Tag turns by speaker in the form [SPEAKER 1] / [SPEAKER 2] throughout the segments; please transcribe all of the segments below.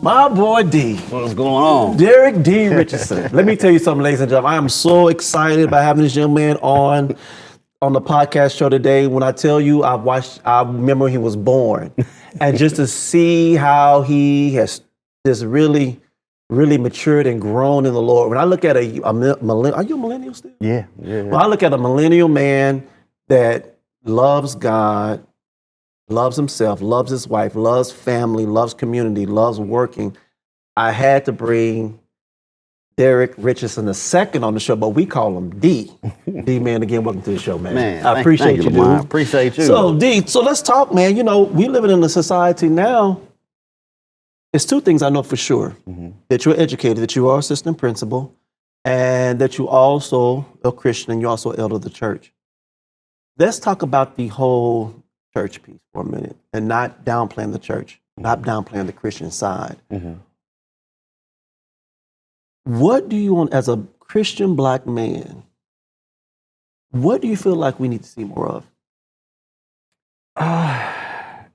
[SPEAKER 1] My boy D.
[SPEAKER 2] What's going on?
[SPEAKER 1] Derick Dee Richardson. Let me tell you something, ladies and gentlemen. I am so excited about having this young man on the podcast show today. When I tell you, I remember he was born. And just to see how he has just really matured and grown in the Lord. When I look at a millennial, are you a millennial still?
[SPEAKER 2] Yeah.
[SPEAKER 1] When I look at a millennial man that loves God, loves himself, loves his wife, loves family, loves community, loves working, I had to bring Derick Richardson II on the show, but we call him D. D, man, again, welcome to the show, man.
[SPEAKER 2] Man,
[SPEAKER 1] I appreciate you, dude.
[SPEAKER 2] I appreciate you.
[SPEAKER 1] So, D, so let's talk, man. You know, we living in a society now. There's two things I know for sure. That you're educated, that you are assistant principal, and that you also a Christian and you're also elder of the church. Let's talk about the whole church piece for a minute and not downplaying the church, not downplaying the Christian side. What do you want as a Christian black man? What do you feel like we need to see more of?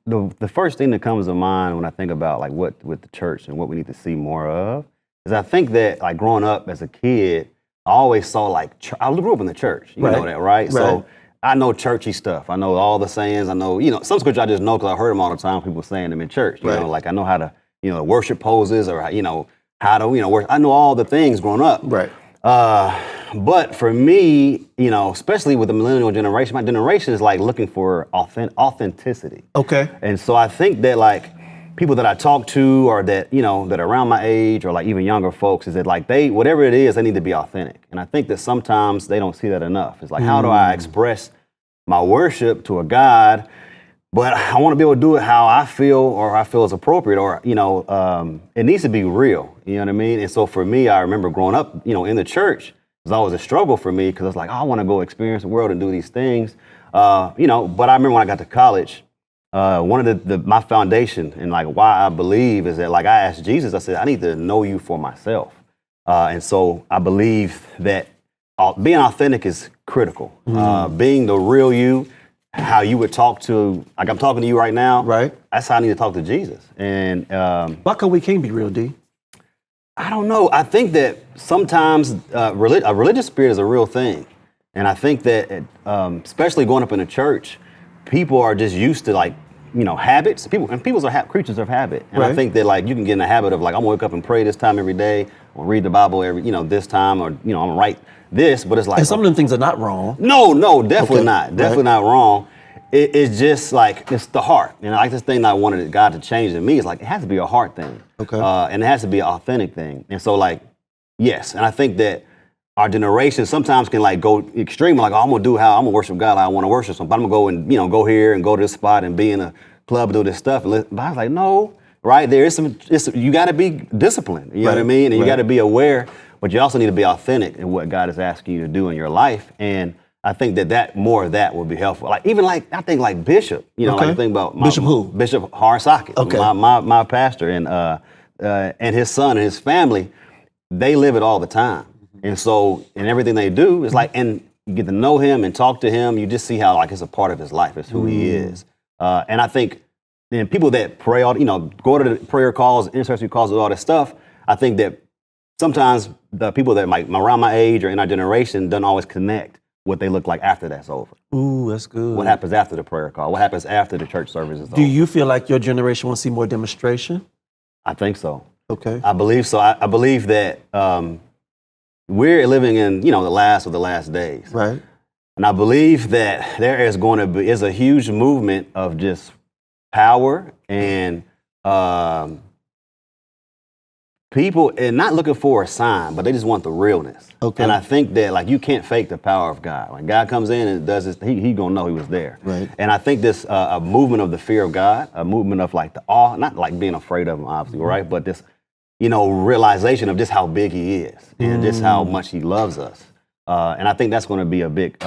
[SPEAKER 2] The first thing that comes to mind when I think about like what with the church and what we need to see more of is I think that like growing up as a kid, I always saw like I grew up in the church. You know that, right? So I know churchy stuff. I know all the sayings. I know, some scripture I just know because I heard them all the time. People saying them in church. You know, like I know how to, worship poses or, how to, worship. I know all the things growing up.
[SPEAKER 1] Right.
[SPEAKER 2] But for me, especially with the millennial generation, my generation is like looking for authenticity.
[SPEAKER 1] Okay.
[SPEAKER 2] And so I think that like people that I talk to or that, that are around my age or like even younger folks is that like whatever it is, they need to be authentic. And I think that sometimes they don't see that enough. It's like, how do I express my worship to a God, but I want to be able to do it how I feel or I feel is appropriate or, it needs to be real. You know what I mean? And so for me, I remember growing up, in the church, it was always a struggle for me because it's like, I want to go experience the world and do these things. But I remember when I got to college, one of my foundation and like why I believe is that like I asked Jesus, I said, I need to know you for myself. And so I believe that being authentic is critical. Being the real you, how you would talk to, like I'm talking to you right now.
[SPEAKER 1] Right.
[SPEAKER 2] That's how I need to talk to Jesus. And
[SPEAKER 1] why come we can't be real, D?
[SPEAKER 2] I don't know. I think that sometimes a religious spirit is a real thing. And I think that especially going up in a church, people are just used to like, habits. People are creatures of habit. And I think that like you can get in the habit of like, I'm gonna wake up and pray this time every day. I'm gonna read the Bible every, this time, or, I'm gonna write this, but it's like.
[SPEAKER 1] And some of them things are not wrong.
[SPEAKER 2] No, definitely not. Definitely not wrong. It's just like, it's the heart. And like this thing that I wanted God to change in me is like, it has to be a heart thing.
[SPEAKER 1] Okay.
[SPEAKER 2] And it has to be an authentic thing. And so like, yes. And I think that our generation sometimes can like go extreme, like, I'm gonna worship God, I want to worship something. I'm gonna go and, go here and go to this spot and be in a club and do this stuff. But I was like, no, right? There is you gotta be disciplined, you know what I mean? And you gotta be aware, but you also need to be authentic in what God is asking you to do in your life. And I think that more of that would be helpful. Like even like, I think like Bishop, like I think about
[SPEAKER 1] Bishop who?
[SPEAKER 2] Bishop Harsaki, my pastor and his son and his family, they live it all the time. And so, and everything they do is like, and you get to know him and talk to him, you just see how like it's a part of his life, it's who he is. And I think, and people that pray, go to the prayer calls, intercessory calls, and all this stuff, I think that sometimes the people that might around my age or in our generation don't always connect what they look like after that's over.
[SPEAKER 1] Ooh, that's good.
[SPEAKER 2] What happens after the prayer call? What happens after the church service is over?
[SPEAKER 1] Do you feel like your generation want to see more demonstration?
[SPEAKER 2] I think so.
[SPEAKER 1] Okay.
[SPEAKER 2] I believe so. I believe that we're living in, the last of the last days.
[SPEAKER 1] Right.
[SPEAKER 2] And I believe that there is a huge movement of just power and people and not looking for a sign, but they just want the realness.
[SPEAKER 1] Okay.
[SPEAKER 2] And I think that like you can't fake the power of God. When God comes in and does this, he gonna know he was there.
[SPEAKER 1] Right.
[SPEAKER 2] And I think this a movement of the fear of God, a movement of like the awe, not like being afraid of him, obviously, right? But this, realization of just how big he is and just how much he loves us. And I think that's going to be a big,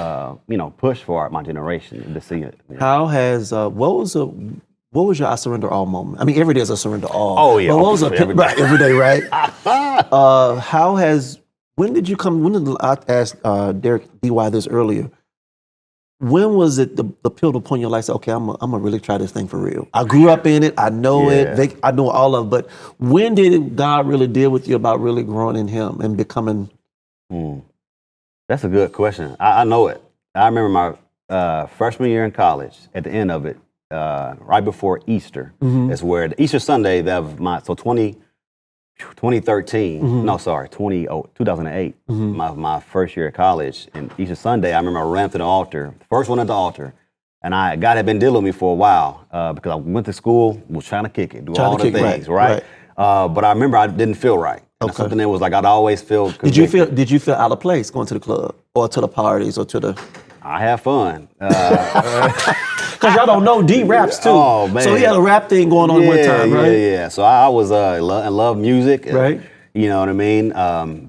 [SPEAKER 2] push for my generation to see it.
[SPEAKER 1] How has what was your I surrender all moment? I mean, every day is a surrender all.
[SPEAKER 2] Oh yeah.
[SPEAKER 1] But what was
[SPEAKER 2] every
[SPEAKER 1] day, right? When did I asked Derick DY this earlier? when was it the pivotal point in your life? Say, okay, I'm gonna really try this thing for real. I grew up in it. I know it. I know all of it. But when did God really deal with you about really growing in Him and becoming?
[SPEAKER 2] That's a good question. I know it. I remember my freshman year in college. At the end of it, right before Easter, is where the Easter Sunday of my 2013. No, sorry, 2008. My first year at college, and Easter Sunday, I remember I ran to the altar, the first one at the altar, and God had been dealing with me for a while because I went to school, was trying to kick it, do all the things, right? But I remember I didn't feel right. Okay. Something that was like I'd always feel convicted.
[SPEAKER 1] Did you feel out of place going to the club or to the parties or to the?
[SPEAKER 2] I have fun.
[SPEAKER 1] Because y'all don't know, D raps too.
[SPEAKER 2] Oh, man.
[SPEAKER 1] So he had a rap thing going on one time, right?
[SPEAKER 2] Yeah. So I was I love music.
[SPEAKER 1] Right.
[SPEAKER 2] You know what I mean?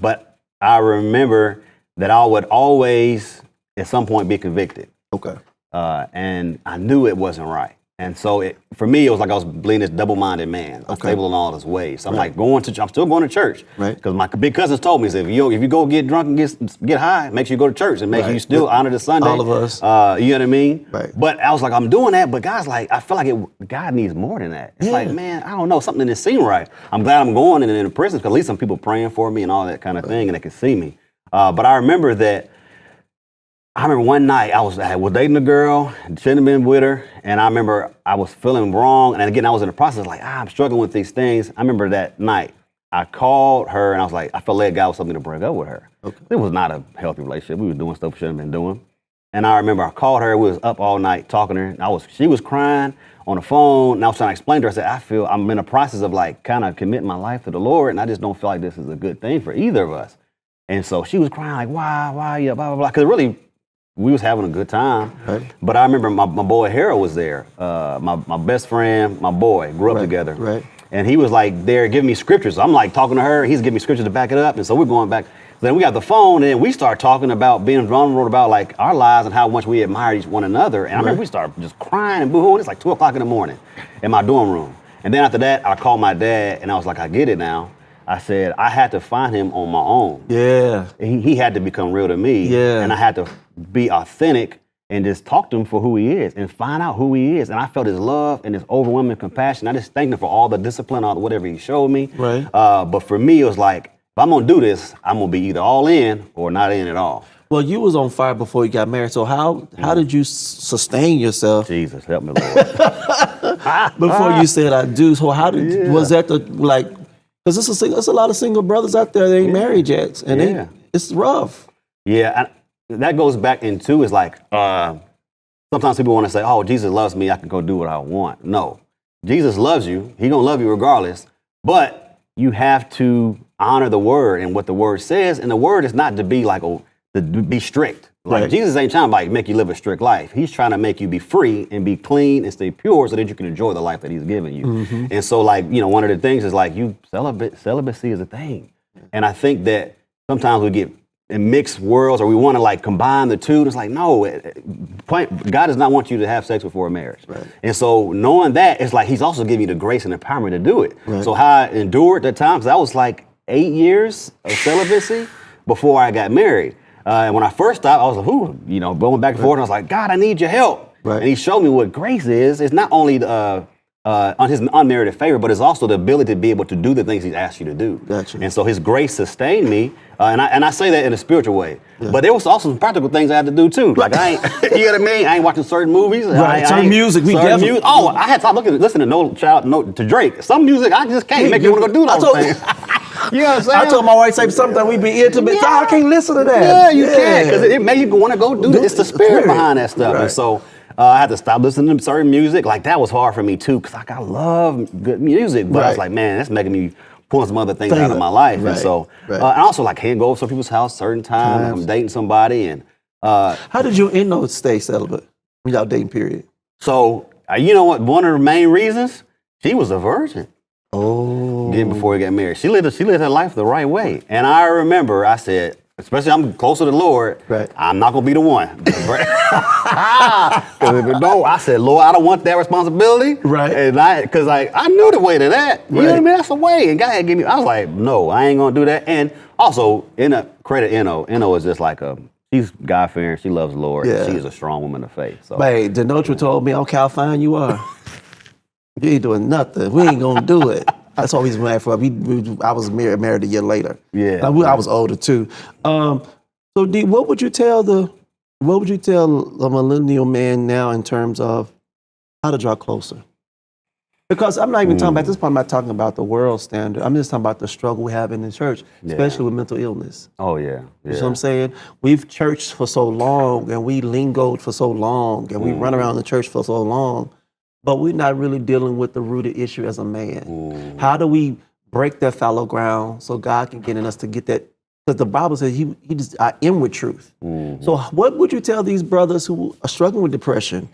[SPEAKER 2] But I remember that I would always, at some point, be convicted.
[SPEAKER 1] Okay.
[SPEAKER 2] And I knew it wasn't right. And so for me, it was like I was being this double-minded man, unstable in all his ways. So I'm like I'm still going to church.
[SPEAKER 1] Right.
[SPEAKER 2] Because my big cousins told me, if you go get drunk and get high, make sure you go to church and make sure you still honor the Sunday.
[SPEAKER 1] All of us.
[SPEAKER 2] You know what I mean?
[SPEAKER 1] Right.
[SPEAKER 2] But I was like, I'm doing that, but God's like, I feel like God needs more than that. It's like, man, I don't know, something didn't seem right. I'm glad I'm going in the prison because at least some people praying for me and all that kind of thing, and they can see me. But I remember one night I was dating a girl, shouldn't have been with her, and I remember I was feeling wrong, and again I was in the process like I'm struggling with these things. I remember that night I called her and I was like, I felt like God was something to break up with her. Okay. It was not a healthy relationship. We were doing stuff we shouldn't have been doing, and I remember I called her. We was up all night talking to her. And she was crying on the phone, and I was trying to explain to her. I said, I'm in a process of like kind of committing my life to the Lord, and I just don't feel like this is a good thing for either of us. And so she was crying like, why, yeah, blah blah blah, because really. We was having a good time, but I remember my boy Harold was there. My best friend, my boy, grew up together, and he was like there giving me scriptures. So I'm like talking to her, he's giving me scriptures to back it up, and so we're going back. Then we got the phone, and we start talking about being vulnerable about like our lives and how much we admire one another. And I remember we started just crying and boo-hooing. It's like 2:00 in the morning in my dorm room. And then after that, I called my dad, and I was like, I get it now. I said, I had to find him on my own.
[SPEAKER 1] Yeah.
[SPEAKER 2] He had to become real to me.
[SPEAKER 1] Yeah.
[SPEAKER 2] And I had to be authentic and just talk to him for who he is and find out who he is. And I felt his love and his overwhelming compassion. I just thanked him for all the discipline, all whatever he showed me.
[SPEAKER 1] Right.
[SPEAKER 2] But for me, it was like, if I'm gonna do this, I'm gonna be either all in or not in at all.
[SPEAKER 1] Well, you was on fire before you got married. So how did you sustain yourself?
[SPEAKER 2] Jesus, help me, Lord.
[SPEAKER 1] Before you said I do. So how was that because it's a lot of single brothers out there that ain't married yet, and it's rough.
[SPEAKER 2] Yeah, that goes back into is like sometimes people want to say, "Oh, Jesus loves me. I can go do what I want." No, Jesus loves you. He gonna love you regardless. But you have to honor the word and what the word says, and the word is not to be like to be strict. Like Jesus ain't trying to like make you live a strict life. He's trying to make you be free and be clean and stay pure so that you can enjoy the life that he's given you. And so like, one of the things is like celibacy is a thing. And I think that sometimes we get in mixed worlds or we want to like combine the two. And it's like, no, God does not want you to have sex before marriage. Right. And so knowing that, it's like he's also giving you the grace and empowerment to do it. Right. So how I endured that time, because that was like 8 years of celibacy before I got married. And when I first stopped, I was like, going back and forth. And I was like, God, I need your help. Right. And he showed me what grace is. It's not only on his unmerited favor, but it's also the ability to be able to do the things he's asked you to do.
[SPEAKER 1] Gotcha.
[SPEAKER 2] And so his grace sustained me. And I say that in a spiritual way. Yeah. But there was also some practical things I had to do too. Like I ain't, you know what I mean? I ain't watching certain movies.
[SPEAKER 1] Right. Certain music.
[SPEAKER 2] I had to listen to to Drake. Some music I just can't make you want to go do those things. You know what I'm saying?
[SPEAKER 1] I told my wife, say something we be intimate. Yeah. I can't listen to that.
[SPEAKER 2] Yeah, you can't, because it made you want to go do it. It's the spirit behind that stuff. Right. And so I had to stop listening to certain music. Like that was hard for me too, because I love good music. But I was like, man, that's making me pull some other things out of my life. Right. And so, and also like can't go over to some people's house certain times. I'm dating somebody. And
[SPEAKER 1] how did you and Eno stay celibate when y'all dating period?
[SPEAKER 2] So you know what? One of the main reasons, she was a virgin.
[SPEAKER 1] Oh.
[SPEAKER 2] Again, before we got married. She lived her life the right way. And I remember I said, especially I'm closer to the Lord, I'm not going to be the one. I said, Lord, I don't want that responsibility.
[SPEAKER 1] Right.
[SPEAKER 2] And because I knew the way to that. You know what I mean? That's the way. And God had given me, I was like, no, I ain't going to do that. And also, credit Eno. Eno is just like she's God-fearing. She loves the Lord.
[SPEAKER 1] Yeah.
[SPEAKER 2] She is a strong woman of faith. So.
[SPEAKER 1] Hey, Denotra told me, "Okay, how fine you are. You ain't doing nothing. We ain't gonna do it." That's all he's mad for. I was married a year later.
[SPEAKER 2] Yeah.
[SPEAKER 1] I was older too. So D, what would you tell a millennial man now in terms of how to draw closer? Because I'm not even talking about this point. I'm not talking about the world standard. I'm just talking about the struggle we have in the church, especially with mental illness.
[SPEAKER 2] Oh yeah.
[SPEAKER 1] You know what I'm saying? We've churched for so long, and we lingoed for so long, and we run around the church for so long, but we're not really dealing with the rooted issue as a man. How do we break that fallow ground so God can get in us to get that? Because the Bible says He just our inward truth. So what would you tell these brothers who are struggling with depression,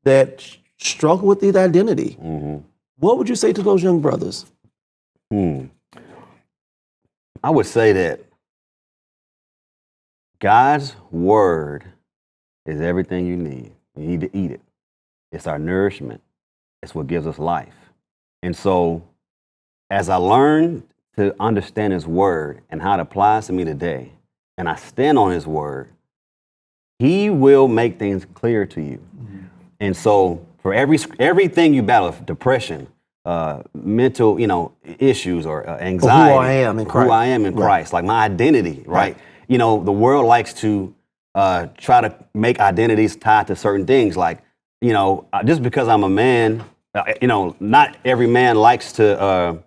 [SPEAKER 1] that struggle with their identity? What would you say to those young brothers?
[SPEAKER 2] I would say that God's word is everything you need. You need to eat it. It's our nourishment. It's what gives us life. And so as I learn to understand his word and how it applies to me today, and I stand on his word, he will make things clear to you. And so for everything you battle, depression, mental, issues or anxiety,
[SPEAKER 1] who I am in Christ,
[SPEAKER 2] like my identity, right? The world likes to try to make identities tied to certain things, like, just because I'm a man, not every man likes to,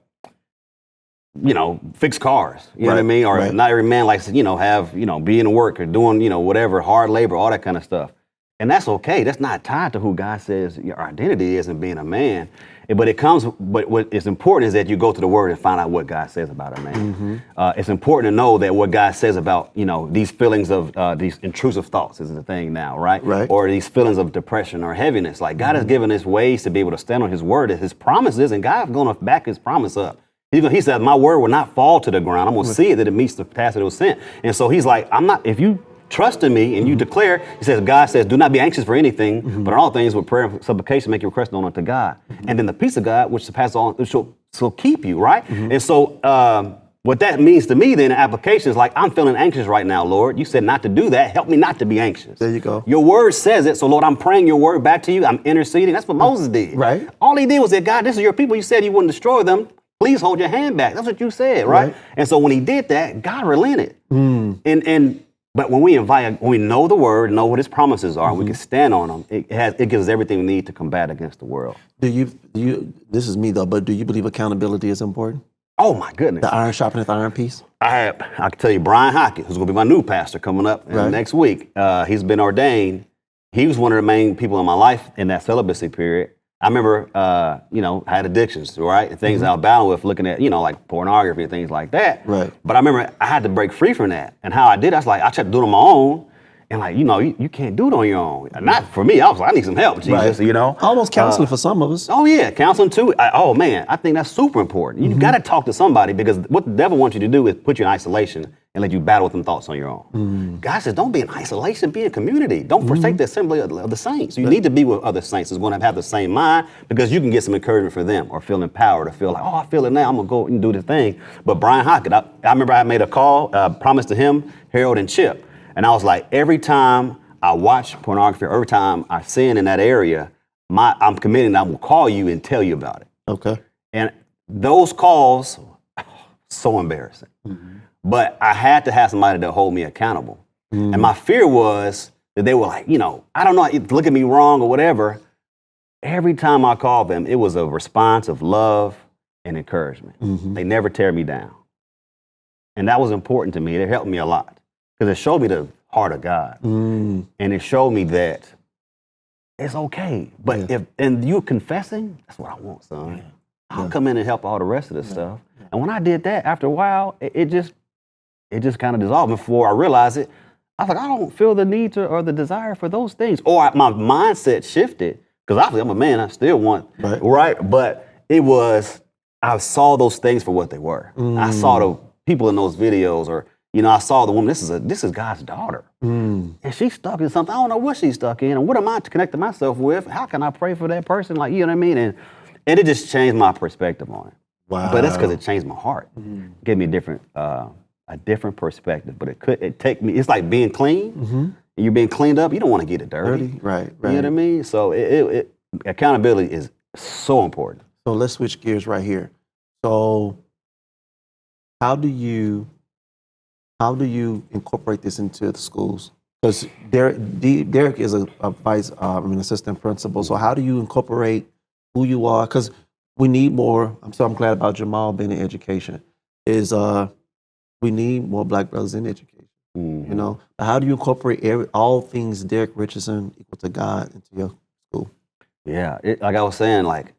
[SPEAKER 2] fix cars, you know what I mean? Or not every man likes to, have, be in work or doing, whatever, hard labor, all that kind of stuff. And that's okay. That's not tied to who God says your identity is in being a man. But what is important is that you go to the word and find out what God says about a man. It's important to know that what God says about, these feelings of these intrusive thoughts is the thing now, right? Or these feelings of depression or heaviness. Like God has given us ways to be able to stand on his word, his promises, and God's going to back his promise up. He said, my word will not fall to the ground. I'm going to see it, that it meets the task that it was sent. And so he's like, if you trust in me and you declare, God says, do not be anxious for anything, but in all things with prayer and supplication, make your request known unto God. And then the peace of God, which surpasses all, shall keep you, right? And so what that means to me then in application is like, I'm feeling anxious right now, Lord. You said not to do that. Help me not to be anxious.
[SPEAKER 1] There you go.
[SPEAKER 2] Your word says it. So Lord, I'm praying your word back to you. I'm interceding. That's what Moses did. Right. All he did was say, God, this is your people. You said you wouldn't destroy them. Please hold your hand back. That's what you said, right? And so when he did that, God relented. But when we know the word, know what his promises are, we can stand on them. It gives us everything we need to combat against the world. Do you? This is me though, but do you believe accountability is important? Oh my goodness! The iron sharpeneth iron piece. I can tell you, Brian Hockett, who's going to be my new pastor coming up next week. He's been ordained. He was one of the main people in my life in that celibacy period. I remember, had addictions, right? And things I was battling with, looking at, like pornography and things like that. Right. But I remember I had to break free from that. And how I did, I was like, I tried to do it on my own. And like, you can't do it on your own. Not for me. I was like, I need some help, Jesus, Almost counseling for some of us. Oh yeah, counseling too. I think that's super important. You got to talk to somebody, because what the devil wants you to do is put you in isolation and let you battle with them thoughts on your own. God says, don't be in isolation, be in community. Don't forsake the assembly of the saints. You need to be with other saints who's going to have the same mind, because you can get some encouragement for them, or feel empowered, or feel like, I feel it now, I'm going to go and do this thing. But Brian Hockett, I remember I made a call, promised to him, Harold, and Chip. And I was like, every time I watch pornography, every time I sin in that area, I'm committing, I will call you and tell you about it. Okay. And those calls, so embarrassing. But I had to have somebody to hold me accountable. And my fear was that they were like, I don't know, look at me wrong or whatever. Every time I called them, it was a response of love and encouragement. They never tear me down. And that was important to me. It helped me a lot, because it showed me the heart of God. And it showed me that it's okay. But if you confessing, that's what I want, son. I'll come in and help all the rest of this stuff. And when I did that, after a while, it just kind of dissolved. Before I realized it, I was like, I don't feel the need or the desire for those things. Or my mindset shifted, because obviously I'm a man, I still want, right? But it was, I saw those things for what they were. I saw the people in those videos, or I saw the woman, this is God's daughter. And she's stuck in something. I don't know what she's stuck in. And what am I to connect to myself with? How can I pray for that person? Like, you know what I mean? And it just changed my perspective on it. Wow. But that's because it changed my heart. It gave me a different a different perspective. But it take me. It's like being clean. And you're being cleaned up. You don't want to get it dirty.
[SPEAKER 1] Right.
[SPEAKER 2] You know what I mean? So accountability is so important.
[SPEAKER 1] So let's switch gears right here. So how do you incorporate this into the schools? Because Derick is a an assistant principal. So how do you incorporate who you are? Because we need more. I'm glad about Jamal being in education. We need more Black brothers in education. You know, how do you incorporate all things Derick Richardson equal to God into your school?
[SPEAKER 2] Yeah, like I was saying, like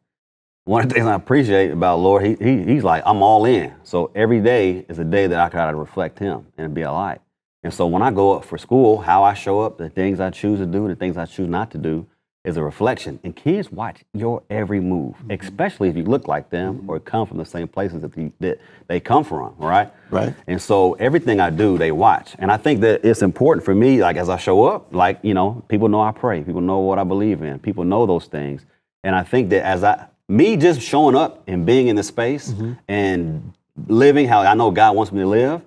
[SPEAKER 2] one of the things I appreciate about Lord, he's like, I'm all in. So every day is a day that I gotta reflect Him and be a light. And so when I go up for school, how I show up, the things I choose to do, the things I choose not to do, is a reflection. And kids watch your every move, especially if you look like them or come from the same places that they come from, right?
[SPEAKER 1] Right.
[SPEAKER 2] And so everything I do, they watch. And I think that it's important for me, like as I show up, like, you know, people know I pray, people know what I believe in, people know those things. And I think that me just showing up and being in the space and living how I know God wants me to live,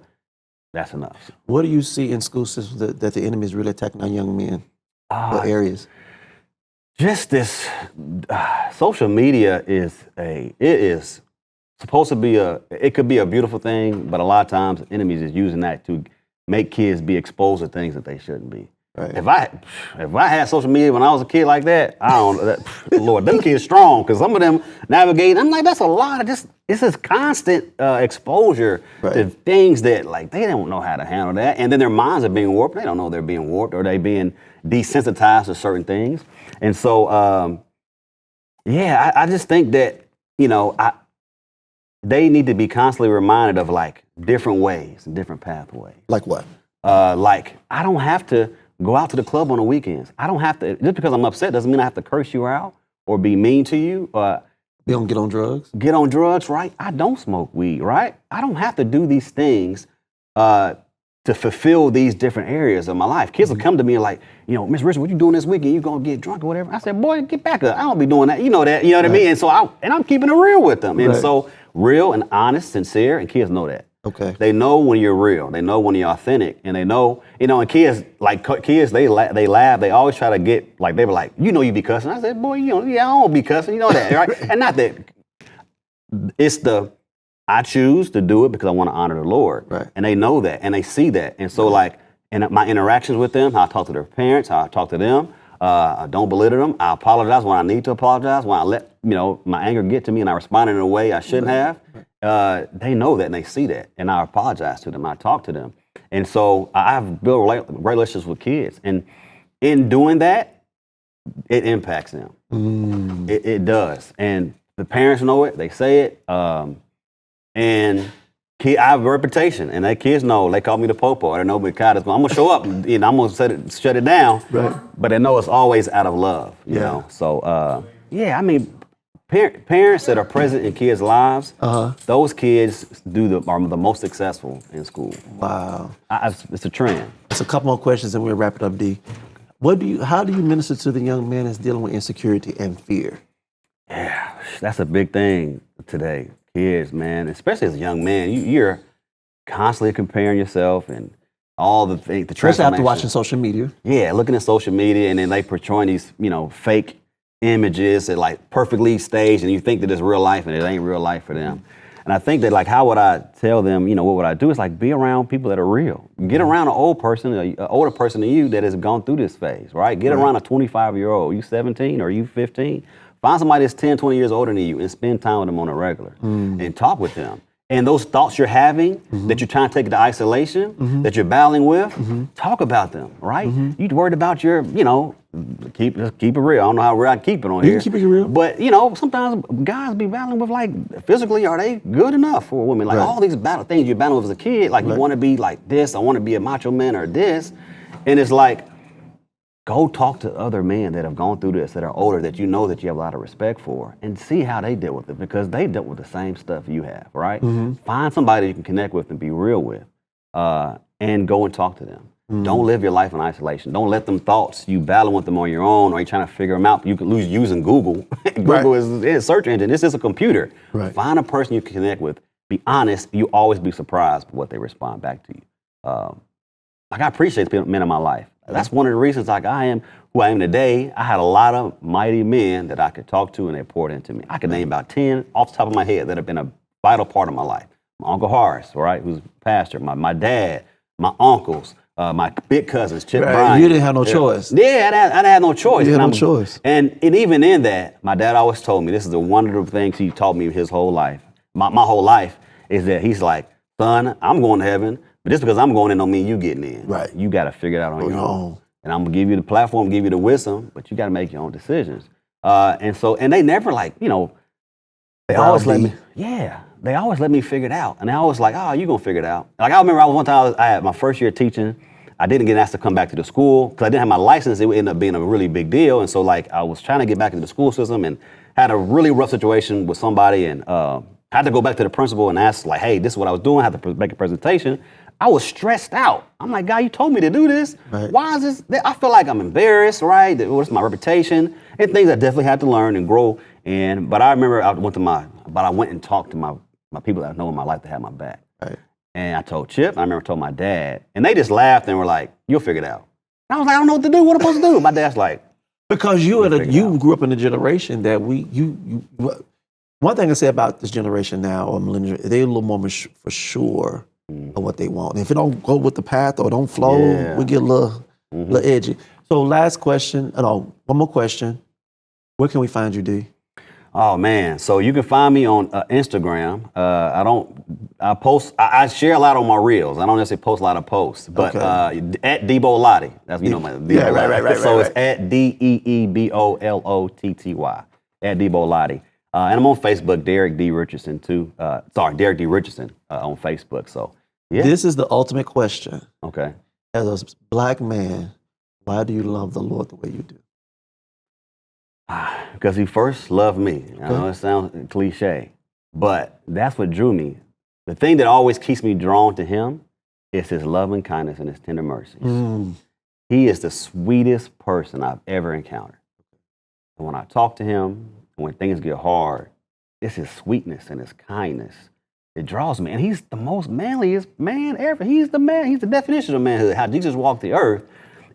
[SPEAKER 2] that's enough.
[SPEAKER 1] What do you see in school systems that the enemy is really attacking our young men? What areas?
[SPEAKER 2] Just this social media is supposed to be it could be a beautiful thing, but a lot of times enemies is using that to make kids be exposed to things that they shouldn't be.
[SPEAKER 1] Right.
[SPEAKER 2] If I had social media when I was a kid like that, Lord, them kids strong, because some of them navigate. I'm like, that's a lot of just. It's this constant exposure to things that like they don't know how to handle that, and then their minds are being warped. They don't know they're being warped, or they being desensitized to certain things. And so, I just think that they need to be constantly reminded of like different ways and different pathways.
[SPEAKER 1] Like what?
[SPEAKER 2] Like I don't have to go out to the club on the weekends. I don't have to, just because I'm upset doesn't mean I have to curse you out or be mean to you.
[SPEAKER 1] You don't get on drugs?
[SPEAKER 2] Get on drugs, right? I don't smoke weed, right? I don't have to do these things to fulfill these different areas of my life. Kids will come to me and like, Miss Richardson, what you doing this weekend? You gonna get drunk or whatever? I said, boy, get back up. I don't be doing that. You know that. You know what I mean? And so I'm keeping it real with them. And so real and honest, sincere, and kids know that.
[SPEAKER 1] Okay.
[SPEAKER 2] They know when you're real. They know when you're authentic, and they know, and kids, they laugh. They always try to get, like, they were like, you be cussing. I said, boy, I don't be cussing. You know that, right? And not that, it's I choose to do it because I want to honor the Lord.
[SPEAKER 1] Right.
[SPEAKER 2] And they know that, and they see that. And so, in my interactions with them, how I talk to their parents, how I talk to them, I don't belittle them. I apologize when I need to apologize, when I let, my anger get to me and I respond in a way I shouldn't have. They know that and they see that, and I apologize to them. I talk to them, and so I've built relationships with kids, and in doing that, it impacts them. It does, and the parents know it. They say it, and I have a reputation, and that kids know. They call me the popo. They know because I'm gonna show up, and I'm gonna shut it down. Right. But they know it's always out of love. You know. So I mean. Parents that are present in kids' lives, those kids are the most successful in school.
[SPEAKER 1] Wow.
[SPEAKER 2] It's a trend.
[SPEAKER 1] It's a couple more questions and we'll wrap it up, D. How do you minister to the young man that's dealing with insecurity and fear?
[SPEAKER 2] Yeah, that's a big thing today. Kids, man, especially as a young man, you're constantly comparing yourself and all the things.
[SPEAKER 1] Especially after watching social media.
[SPEAKER 2] Yeah, looking at social media and then they portraying these, fake images that like perfectly staged, and you think that it's real life and it ain't real life for them. And I think that like, how would I tell them, what would I do? Is like, be around people that are real. Get around an older person than you that has gone through this phase, right? Get around a 25-year-old. You 17 or you 15? Find somebody that's 10, 20 years older than you and spend time with them on a regular and talk with them. And those thoughts you're having, that you're trying to take into isolation, that you're battling with, talk about them, right? You worried about your, keep it real. I don't know how real I keep it on here.
[SPEAKER 1] You can keep it real.
[SPEAKER 2] But, sometimes guys be battling with, like, physically, are they good enough for a woman? Like, all these things you're battling with as a kid, like, you want to be like this, I want to be a macho man or this. And it's like, go talk to other men that have gone through this, that are older, that you know that you have a lot of respect for, and see how they deal with it, because they dealt with the same stuff you have, right? Find somebody you can connect with and be real with, and go and talk to them. Don't live your life in isolation. Don't let them thoughts, you battle with them on your own, or you're trying to figure them out. You could lose using Google. Google is a search engine. This is a computer. Find a person you can connect with be honest, you always be surprised with what they respond back to you. Like I appreciate the men in my life. That's one of the reasons like I am who I am today. I had a lot of mighty men that I could talk to and they poured into me. I could name about 10 off the top of my head that have been a vital part of my life. My Uncle Horace, right, who's a pastor, my dad, my uncles, my big cousins, Chip Bryan.
[SPEAKER 1] You didn't have no choice.
[SPEAKER 2] Yeah, I didn't have no choice.
[SPEAKER 1] You had no choice.
[SPEAKER 2] And even in that, my dad always told me, this is one of the things he taught me his whole life, my whole life, is that he's like, son, I'm going to heaven, but just because I'm going in don't mean you getting in.
[SPEAKER 1] Right.
[SPEAKER 2] You got to figure it out on your own. And I'm going to give you the platform, give you the wisdom, but you got to make your own decisions. And they never they always let me, they always let me figure it out. And they always like, oh, you going to figure it out. Like I remember one time I had my first year teaching. I didn't get asked to come back to the school because I didn't have my license. It would end up being a really big deal. And so like I was trying to get back into the school system and had a really rough situation with somebody and had to go back to the principal and ask like, hey, this is what I was doing. I had to make a presentation. I was stressed out. I'm like, God, you told me to do this. Right. Why is this? I feel like I'm embarrassed, right? What's my reputation? And things I definitely had to learn and grow. But I remember I went and talked to my people that I know in my life that had my back. Right. And I told Chip, I remember I told my dad, and they just laughed and were like, you'll figure it out. And I was like, I don't know what to do. What am I supposed to do? My dad's like,
[SPEAKER 1] because you grew up in a generation that one thing I say about this generation now, or millennials, they're a little more for sure of what they want. And if it don't go with the path or don't flow, we get a little edgy. So last question, one more question. Where can we find you, D?
[SPEAKER 2] Oh man, so you can find me on Instagram. I share a lot on my reels. I don't necessarily post a lot of posts, but at Debo Lottie. That's my right. So it's at DEEBOLOTTY at Debo Lottie. And I'm on Facebook, Derick Dee Richardson too. Derick Dee Richardson on Facebook. So yeah.
[SPEAKER 1] This is the ultimate question.
[SPEAKER 2] Okay.
[SPEAKER 1] As a black man, why do you love the Lord the way you do?
[SPEAKER 2] Because he first loved me. I know it sounds cliche, but that's what drew me. The thing that always keeps me drawn to him is his love and kindness and his tender mercies. He is the sweetest person I've ever encountered. And when I talk to him, when things get hard, it's his sweetness and his kindness. It draws me. And he's the most manliest man ever. He's the man. He's the definition of manhood, how Jesus walked the earth.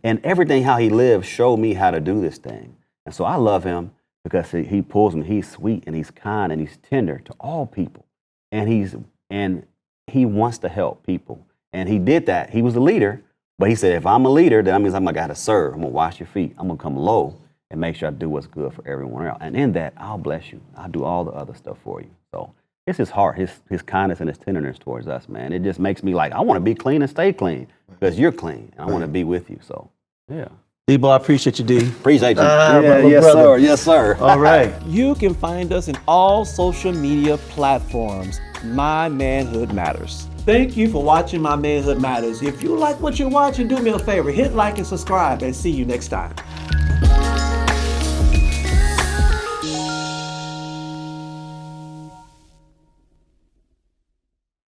[SPEAKER 2] And everything how he lived showed me how to do this thing. And so I love him because he pulls me. He's sweet and he's kind and he's tender to all people. And he wants to help people. And he did that. He was a leader, but he said, if I'm a leader, then that means I'm going to serve. I'm going to wash your feet. I'm going to come low and make sure I do what's good for everyone else. And in that, I'll bless you. I'll do all the other stuff for you. So it's his heart, his kindness and his tenderness towards us, man. It just makes me like, I want to be clean and stay clean because you're clean. And I want to be with you. So, yeah.
[SPEAKER 1] D-Boy, I appreciate you, D.
[SPEAKER 2] Appreciate you.
[SPEAKER 1] Yes,
[SPEAKER 2] brother.
[SPEAKER 1] sir.
[SPEAKER 2] Yes, sir.
[SPEAKER 1] All right. You can find us in all social media platforms. My Manhood Matters. Thank you for watching My Manhood Matters. If you like what you're watching, do me a favor. Hit like and subscribe and see you next time.